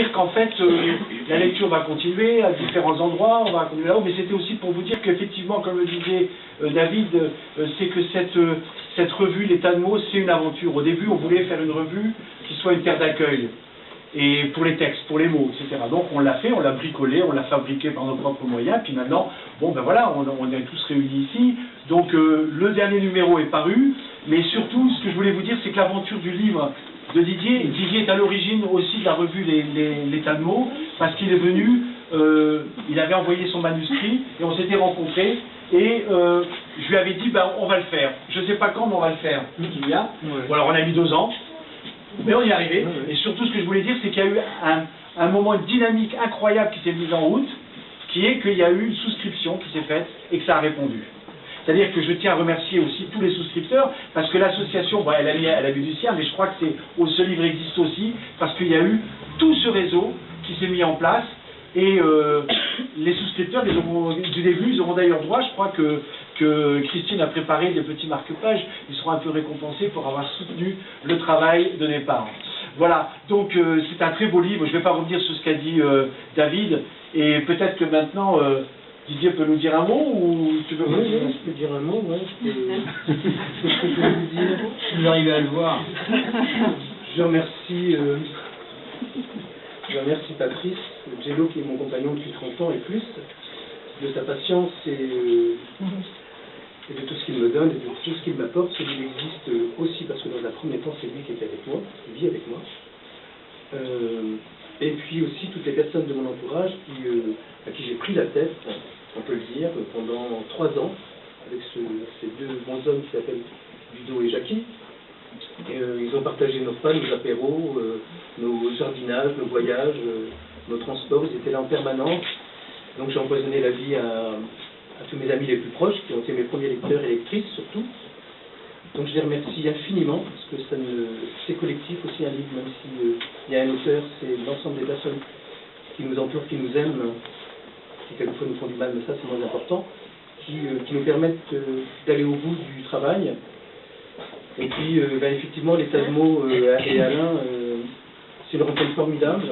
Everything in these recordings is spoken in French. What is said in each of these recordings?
dire qu'en fait, la lecture va continuer à différents endroits, on va continuer là-haut, mais c'était aussi pour vous dire qu'effectivement, comme le disait David, c'est que cette revue, l'état de mots, c'est une aventure. Au début, on voulait faire une revue qui soit une terre d'accueil, et pour les textes, pour les mots, etc. Donc on l'a fait, on l'a bricolé, on l'a fabriqué par nos propres moyens, puis maintenant, bon ben voilà, on est tous réunis ici. Donc le dernier numéro est paru, mais surtout, ce que je voulais vous dire, c'est que l'aventure du livre de Didier est à l'origine aussi de la revue l'état de mots, parce qu'il est venu, il avait envoyé son manuscrit, et on s'était rencontrés, et je lui avais dit, ben on va le faire. Je ne sais pas quand, mais on va le faire. Bon, alors on a mis 2 ans, mais on y est arrivé. Et surtout, ce que je voulais dire, c'est qu'il y a eu un moment, une dynamique incroyable qui s'est mise en route, qui est qu'il y a eu une souscription qui s'est faite et que ça a répondu. C'est-à-dire que je tiens à remercier aussi tous les souscripteurs, parce que l'association, bon, elle a mis du sien, mais je crois que ce livre existe aussi, parce qu'il y a eu tout ce réseau qui s'est mis en place, et les souscripteurs, du début, ils auront d'ailleurs droit, je crois que Christine a préparé des petits marque-pages, ils seront un peu récompensés pour avoir soutenu le travail de départ. Voilà, donc c'est un très beau livre, je ne vais pas revenir sur ce qu'a dit David, et peut-être que maintenant, Didier peut nous dire un mot, ou tu veux Oui, je peux dire un mot, ouais. Qu'est-ce que je peux vous dire? Vous arrivez à le voir. Je remercie Patrice Gello, qui est mon compagnon depuis 30 ans et plus, de sa patience et de tout ce qu'il me donne et de tout ce qu'il m'apporte. Celui existe aussi parce que dans un premier temps, c'est lui qui est avec moi, qui vit avec moi. Et puis aussi toutes les personnes de mon entourage à qui j'ai pris la tête, on peut le dire, pendant 3 ans, avec ces 2 bons hommes qui s'appellent Ludo et Jackie. Ils ont partagé nos pas, nos apéros, nos jardinages, nos voyages, nos transports. Ils étaient là en permanence. Donc j'ai empoisonné la vie à tous mes amis les plus proches, qui ont été mes premiers lecteurs et lectrices surtout. Donc je les remercie infiniment, parce que c'est collectif aussi un livre, même s'il y a un auteur, c'est l'ensemble des personnes qui nous entourent, qui nous aiment, qui quelquefois nous font du mal, mais ça c'est moins important, qui nous permettent d'aller au bout du travail. Et puis effectivement, l'état de mots et Alain, c'est une rencontre formidable.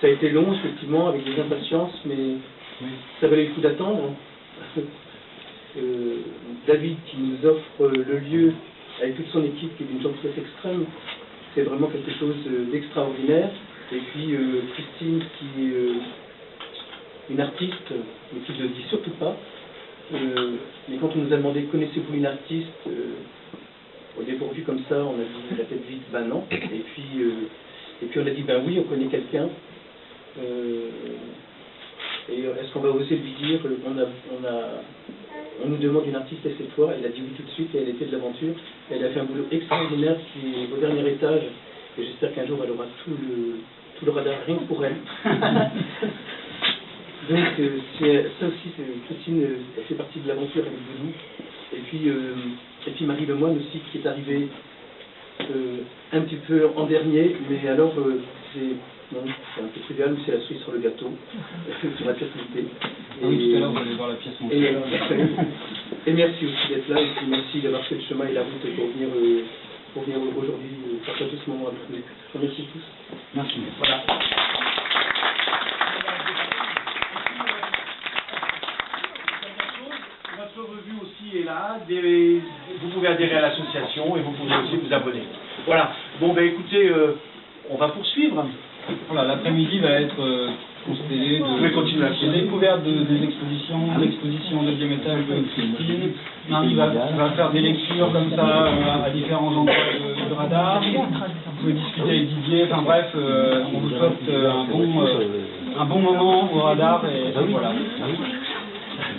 Ça a été long, effectivement, avec des impatiences, mais ça valait le coup d'attendre. David qui nous offre le lieu avec toute son équipe qui est d'une gentillesse extrême, c'est vraiment quelque chose d'extraordinaire. Et puis Christine qui est une artiste, mais qui ne le dit surtout pas. Mais quand on nous a demandé connaissez-vous une artiste, au dépourvu comme ça, on a dit la tête vite, ben non. Et puis on a dit ben oui, on connaît quelqu'un. Et est-ce qu'on va oser lui dire, on nous demande une artiste et c'est toi, elle a dit oui tout de suite et elle était de l'aventure. Elle a fait un boulot extraordinaire qui est au dernier étage et j'espère qu'un jour elle aura tout le radar rien que pour elle. Donc ça aussi, Christine fait partie de l'aventure avec vous. Et puis Marie Lemoine aussi qui est arrivée un petit peu en dernier, mais alors c'est un peu trivial, mais c'est la cerise sur le gâteau, sur la pièce montée. Oui, tout à l'heure, vous allez voir la pièce montée. Et merci aussi d'être là, et puis merci d'avoir fait le chemin et la route pour venir aujourd'hui partager ce moment avec vous. Je remercie tous. Merci. Voilà. Notre revue aussi est là, vous pouvez adhérer à l'association et vous pouvez aussi vous abonner. Voilà, bon ben écoutez, on va poursuivre. Voilà, l'après-midi va être constellé de découvertes des expositions, l'exposition au 2e étage de Christine. Marie va faire des lectures comme ça à différents endroits de radar. Vous pouvez discuter avec Didier, enfin bref, on vous souhaite un bon moment au radar et voilà.